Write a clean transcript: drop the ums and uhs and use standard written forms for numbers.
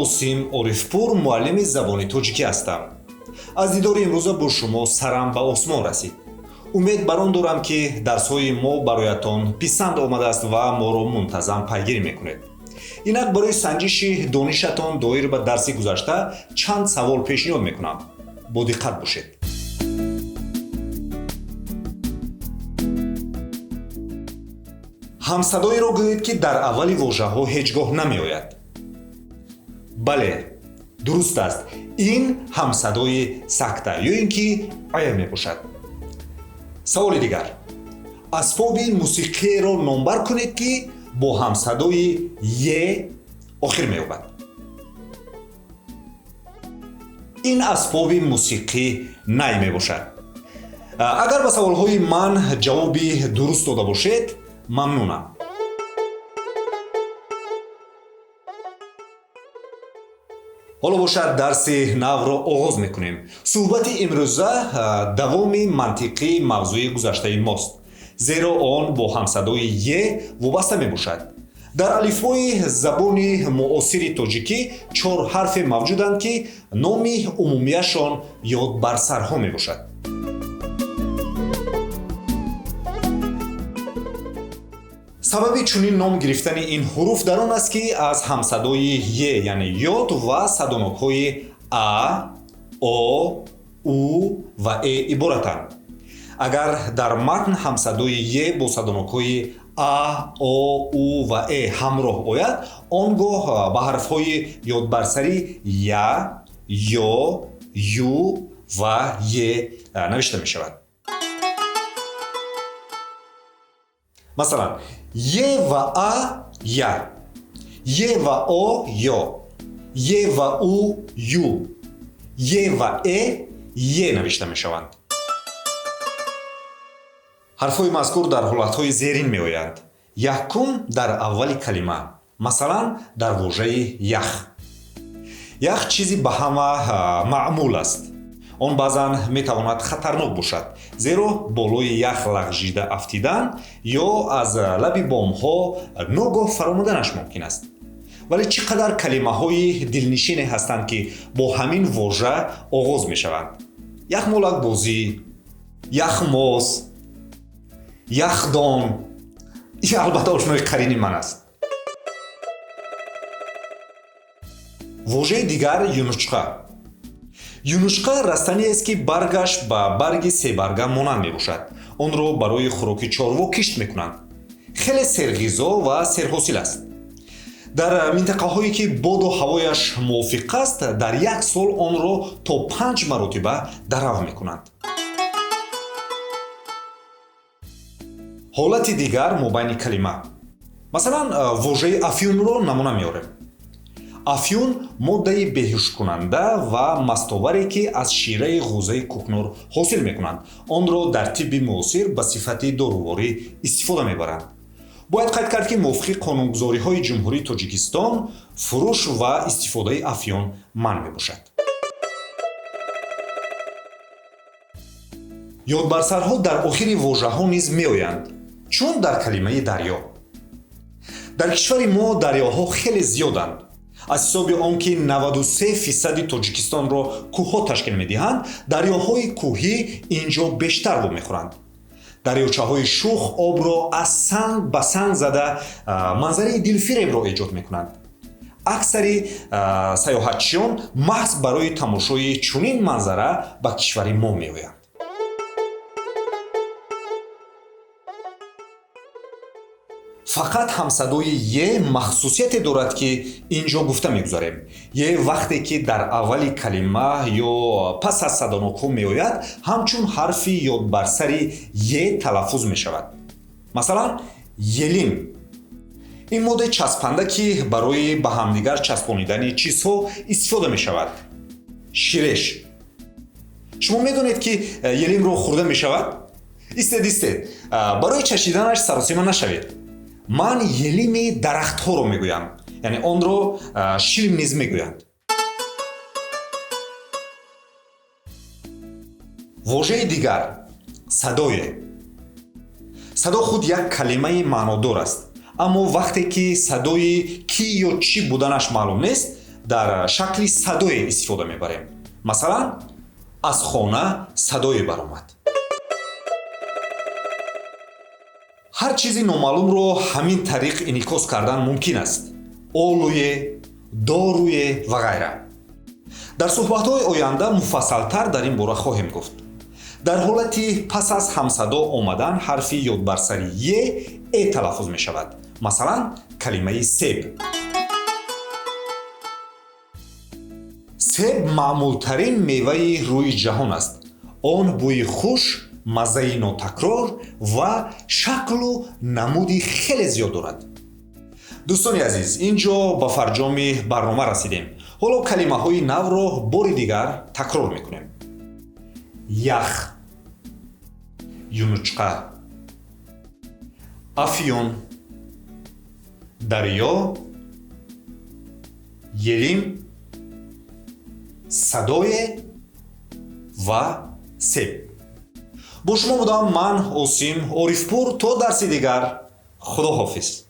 осим орифпур муаллими забони тоҷикӣ ҳастам. аз дидори имрӯза бо шумо сарам ба осмон расид. умед бар он дорам ки дарсҳои мо бароятон писанд омадааст ва моро мунтазам пайгирӣ мекунед. инак барои санҷиши донишатон доир ба дарси гузашта чанд савол пешниҳод мекунам. бо диққат бошед. ҳамсадоеро гӯед ки дар аввали вожаҳо ҳеҷ гоҳ намеояд. бале, дуруст аст. ин ҳамсадои сакта ё ин ки ай мебошад. саволи дигар. асбоби мусиқиеро номбар кунед ки бо ҳамсадои е охир меёбад. ин асбоби мусиқӣ най мебошад. агар ба саволҳои ман ҷавоби дуруст дода бошед, мамнунам. ҳоло бошад дарси навро оғоз мекунем. суҳбати имрӯза давоми мантиқи мавзӯи гузаштаи мост, зеро он бо ҳамсадои е вобаста мебошад. дар алифбои забони муосири тоҷикӣ 4 ҳарфе мавҷуданд ки номи умумияшон ёдбарсарҳо мебошад. сабаби чунин ном гирифтани ин ҳуруф дар он аст ки аз ҳамсадои е яъне ёд ва садонокҳои а, о, у ва э иборатанд. агар дар матн ҳамсадои е бо садонокҳои а, о, у ва э ҳамроҳ ояд, он гоҳ ба ҳарфҳои ёдбарсари я, ё, ю ва е навишта мешавад. масалан, е ва а я, е ва о ё, е ва у ю, е ва э е навишта мешаванд. ҳарфҳои мазкур дар ҳолатҳои зерин меоянд. яҳкум дар аввали калима, масалан дар вожаи ях. ях чизи ба ҳама маъмул аст. он баъзан метавонад хатарнок бошад, зеро болои ях лағжида афтидан ё аз лаби бомҳо ногоҳ фаромаданаш мумкин аст. вале чӣ қадар калимаҳои дилнишине ҳастанд ки бо ҳамин вожа оғоз мешаванд. яхмолакбозӣ, яхмоз, яхдон. ин албатта ошнои қарини ман аст. вожаи дигар юнучқа. юнучқа растаниест ки баргаш ба барги себарга монанд мебошад. онро барои хӯроки чорво кишт мекунанд. хеле серғизо ва серҳосил аст. дар минтақаҳое ки боду ҳавояш мувофиқ аст, дар як сол онро то 5 маротиба дарав мекунанд. ҳолати дигар мобайни калима. масалан, вожаи афюнро намуна меорем. афюн моддаи беҳушкунанда ва мастоваре ки аз шираи ғӯзаи кӯкнур ҳосил мекунанд. онро дар тибби муосир ба сифати доруворӣ истифода мебаранд. бояд қайд кард ки мувофиқи қонунгузориҳои ҷумҳурии Тоҷикистон фурӯш ва истифодаи афюн манъ мебошад. ёдбарсарҳо дар охири вожаҳо низ меоянд, чун дар калимаи дарё. дар кишвари мо дарёҳо хеле зиёданд. аз ҳисоби он ки 93% Тоҷикистонро кӯҳҳо ташкил медиҳанд, дарёҳои кӯҳӣ инҷо бештар вомехӯранд. дарёчаҳои шух обро аз санг ба санг зада манзараи дилфиребро эҷод мекунанд. аксари сайёҳатчиён маҳз барои тамошои чунин манзара ба кишвари мо меоянд. фақат ҳамсадои е махсусияте дорад ки инҷо гуфта мегузарем. е вақте ки дар аввали калима ё пас аз садонокҳо меояд, ҳамчун ҳарфи ёдбарсари е талаффуз мешавад. масалан, елим. ин моддаи часпанда ки барои ба ҳамдигар часпонидани чизҳо истифода мешавад. ширеш. шумо медонед ки елимро хӯрда мешавад? истед. барои чашиданаш саросима нашавед. ман елими дарахтҳоро мегӯям, яъне онро шилм низ мегӯянд. вожаи дигар садое. садо худ як калимаи маънодор аст, аммо вақте ки садои кӣ ё чӣ буданаш маълум нест, дар шакли садое истифода мебарем. Масалан, аз хона садое баромад. ҳар чизи номаълумро ҳамин тариқ инъикос кардан мумкин аст. олуе, доруе ва ғайра. дар суҳбатҳои оянда муфассалтар дар ин бора хоҳем гуфт. дар ҳолати пас аз ҳамсадо омадан ҳарфи ёдбарсари е талаффуз мешавад. Масалан, калимаи себ. себ маъмултарин меваи рӯи ҷаҳон аст. он бӯи хуш, маззаи нотакрор ва шаклу намуди хеле зиёд дорад. дӯстони азиз, инҷо ба фарҷоми барнома расидем. ҳоло калимаҳои навро бори дигар такрор мекунем. ях, юнучқа, афён, дарё, елим, садое ва себ. бо шумо будам ман Осим Орифпур. То дарси дигар, худоҳофиз.